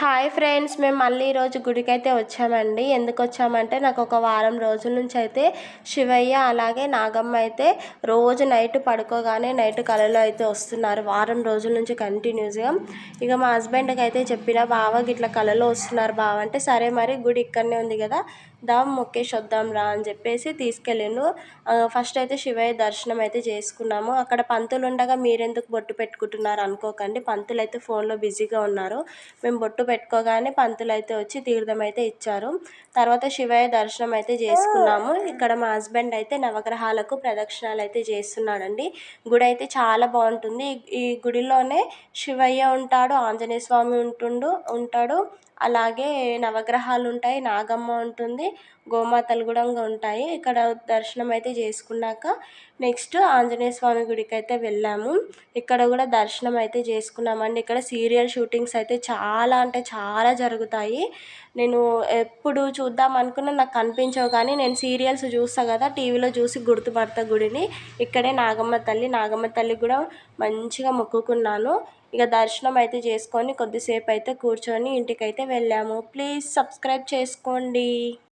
Hi friends, మేము మళ్ళీ ఈరోజు గుడికైతే వచ్చామండి. ఎందుకు వచ్చామంటే నాకు ఒక వారం రోజుల నుంచి అయితే శివయ్య అలాగే నాగమ్మ అయితే రోజు నైట్ పడుకోగానే నైట్ కలలో అయితే వస్తున్నారు. వారం రోజుల నుంచి కంటిన్యూస్గా. ఇక మా హస్బెండ్కి అయితే చెప్పిన, బావ గిట్ల కలలో వస్తున్నారు బావ అంటే, సరే మరి గుడి ఇక్కడనే ఉంది కదా, దా మొక్కేసి వద్దాం రా అని చెప్పేసి తీసుకెళ్ళిండు. ఫస్ట్ అయితే శివయ్య దర్శనం అయితే చేసుకున్నాము. అక్కడ పంతులు ఉండగా మీరెందుకు బొట్టు పెట్టుకుంటున్నారు అనుకోకండి, పంతులు అయితే ఫోన్లో బిజీగా ఉన్నారు. మేము బొట్టు పెట్టుకోగానే పంతులు అయితే వచ్చి తీర్థం అయితే ఇచ్చారు. తర్వాత శివయ్య దర్శనం అయితే చేసుకున్నాము. ఇక్కడ మా హస్బెండ్ అయితే నవగ్రహాలకు ప్రదక్షిణాలు అయితే చేస్తున్నాడండి. గుడి అయితే చాలా బాగుంటుంది. ఈ గుడిలోనే శివయ్య ఉంటాడు, ఆంజనేయ స్వామి ఉంటాడు, అలాగే నవగ్రహాలు ఉంటాయి, నాగమ్మ ఉంటుంది, గోమాతలు కూడా ఉంటాయి. ఇక్కడ దర్శనం అయితే చేసుకున్నాక నెక్స్ట్ ఆంజనేయ స్వామి గుడికి అయితే వెళ్ళాము. ఇక్కడ కూడా దర్శనం అయితే చేసుకున్నామండి. ఇక్కడ సీరియల్ షూటింగ్స్ అయితే చాలా అంటే చాలా జరుగుతాయి. నేను ఎప్పుడు చూద్దాం అనుకున్నా నాకు కనిపించవు, కానీ నేను సీరియల్స్ చూస్తాను కదా, టీవీలో చూసి గుర్తుపడతా గుడిని. ఇక్కడే నాగమ్మ తల్లి కూడా మంచిగా మొక్కుకున్నాను. ఇక దర్శనం అయితే చేసుకొని కొద్దిసేపు అయితే కూర్చొని ఇంటికైతే వెళ్ళాము. ప్లీజ్ సబ్స్క్రైబ్ చేసుకోండి.